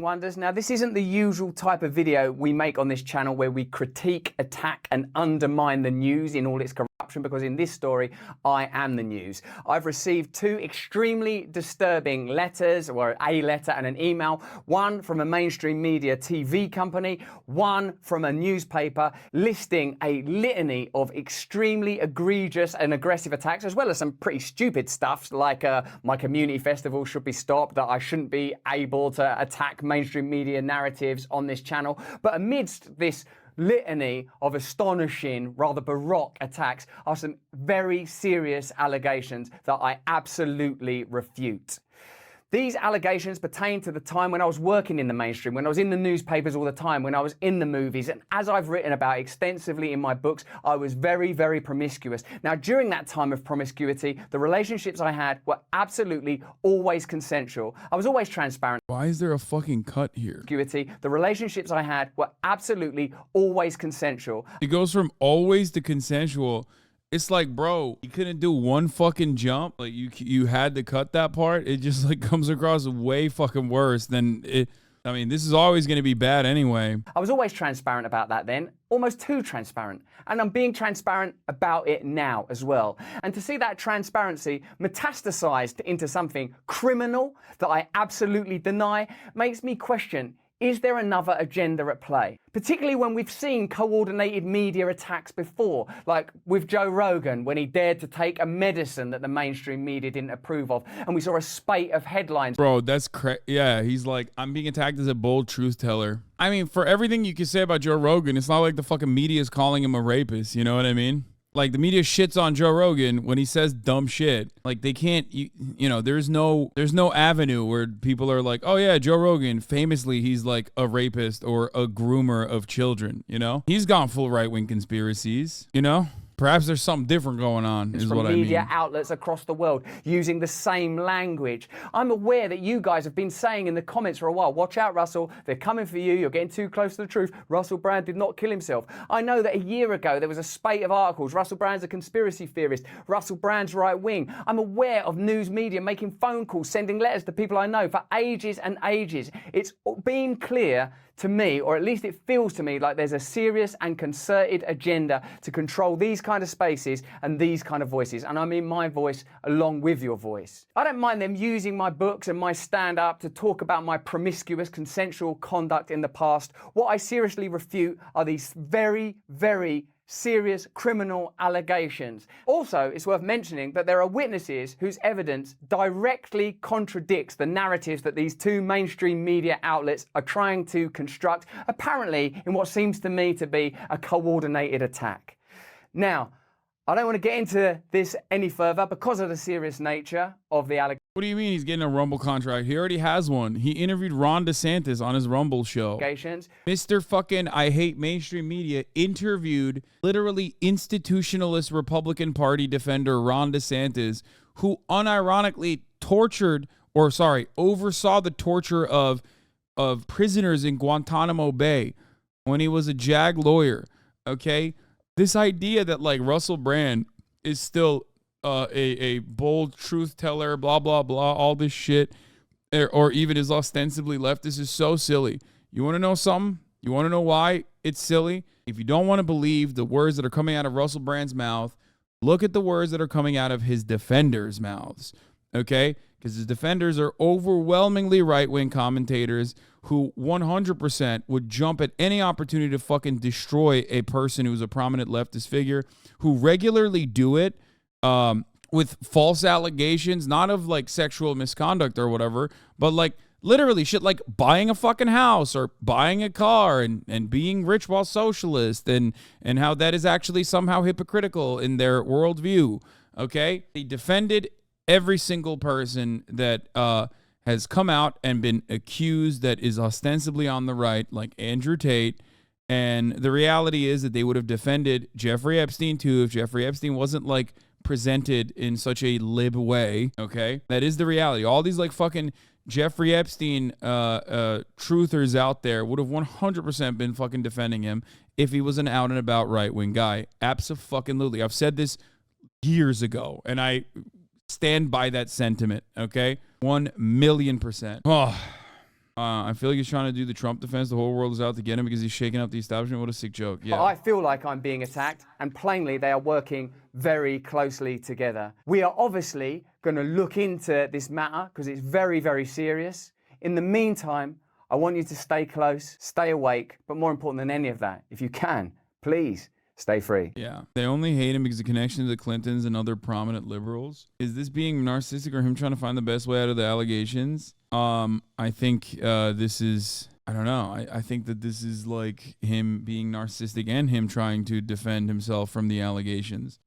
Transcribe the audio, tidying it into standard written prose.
wonders. Now, this isn't the usual type of video we make on this channel where we critique, attack, and undermine the news in all its corruption, because in this story, I am the news. I've received two extremely disturbing letters, or a letter and an email, one from a mainstream media TV company, one from a newspaper, listing a litany of extremely egregious and aggressive attacks, as well as some pretty stupid stuff, like my community festival should be stopped, that I shouldn't be able to attack mainstream media narratives on this channel. But amidst this litany of astonishing, rather baroque attacks are some very serious allegations that I absolutely refute. These allegations pertain to the time when I was working in the mainstream, when I was in the newspapers all the time, when I was in the movies, and as I've written about extensively in my books, I was very, very promiscuous. Now, during that time of promiscuity, the relationships I had were absolutely always consensual. I was always transparent. Why is there a fucking cut here? The relationships I had were absolutely always consensual. It goes from always to consensual. It's like, bro, you couldn't do one fucking jump. Like you had to cut that part. It just like comes across way fucking worse than it. I mean, this is always going to be bad anyway. I was always transparent about that then, almost too transparent. And I'm being transparent about it now as well. And to see that transparency metastasized into something criminal that I absolutely deny makes me question, is there another agenda at play? Particularly when we've seen coordinated media attacks before, like with Joe Rogan when he dared to take a medicine that the mainstream media didn't approve of, and we saw a spate of headlines. Bro, that's yeah, he's like, I'm being attacked as a bold truth teller. I mean, for everything you can say about Joe Rogan, it's not like the fucking media is calling him a rapist, you know what I mean? Like, the media shits on Joe Rogan when he says dumb shit. Like, they can't, you know, there's no avenue where people are like, oh yeah, Joe Rogan, famously, he's like a rapist or a groomer of children, you know? He's gone full right-wing conspiracies, you know? Perhaps there's something different going on, is what I mean. Media outlets across the world using the same language. I'm aware that you guys have been saying in the comments for a while, watch out, Russell, they're coming for you, you're getting too close to the truth. Russell Brand did not kill himself. I know that a year ago there was a spate of articles, Russell Brand's a conspiracy theorist, Russell Brand's right wing. I'm aware of news media making phone calls, sending letters to people I know for ages and ages. It's been clear to me, or at least it feels to me, like there's a serious and concerted agenda to control these kind of spaces and these kind of voices. And I mean my voice along with your voice. I don't mind them using my books and my stand-up to talk about my promiscuous consensual conduct in the past. What I seriously refute are these very, very serious criminal allegations. Also, it's worth mentioning that there are witnesses whose evidence directly contradicts the narratives that these two mainstream media outlets are trying to construct, apparently in what seems to me to be a coordinated attack. Now, I don't want to get into this any further because of the serious nature of the allegations. What do you mean he's getting a Rumble contract? He already has one. He interviewed Ron DeSantis on his Rumble show. Mr. fucking I hate mainstream media interviewed literally institutionalist Republican Party defender Ron DeSantis, who unironically oversaw the torture of prisoners in Guantanamo Bay when he was a JAG lawyer. Okay? This idea that like Russell Brand is still a bold truth teller, blah, blah, blah, all this shit, or even is ostensibly leftist is so silly. You want to know something? You want to know why it's silly? If you don't want to believe the words that are coming out of Russell Brand's mouth, look at the words that are coming out of his defenders' mouths, okay? Because his defenders are overwhelmingly right-wing commentators who 100% would jump at any opportunity to fucking destroy a person who's a prominent leftist figure, who regularly do it with false allegations, not of like sexual misconduct or whatever, but like literally shit like buying a fucking house or buying a car and being rich while socialist and how that is actually somehow hypocritical in their worldview, okay? He defended every single person that has come out and been accused that is ostensibly on the right, like Andrew Tate. And the reality is that they would have defended Jeffrey Epstein too if Jeffrey Epstein wasn't like presented in such a lib way, okay? That is the reality. All these like fucking Jeffrey Epstein truthers out there would have 100% been fucking defending him if he was an out and about right-wing guy. Abso-fucking-lutely. I've said this years ago, and I stand by that sentiment, okay? 1,000,000%. Oh, I feel like he's trying to do the Trump defense. The whole world is out to get him because he's shaking up the establishment. What a sick joke. Yeah. But I feel like I'm being attacked, and plainly they are working very closely together. We are obviously going to look into this matter because it's very, very serious. In the meantime, I want you to stay close, stay awake, but more important than any of that, if you can, please stay free. Yeah. They only hate him because of the connection to the Clintons and other prominent liberals. Is this being narcissistic or him trying to find the best way out of the allegations? I think this is, I don't know. I think that this is like him being narcissistic and him trying to defend himself from the allegations.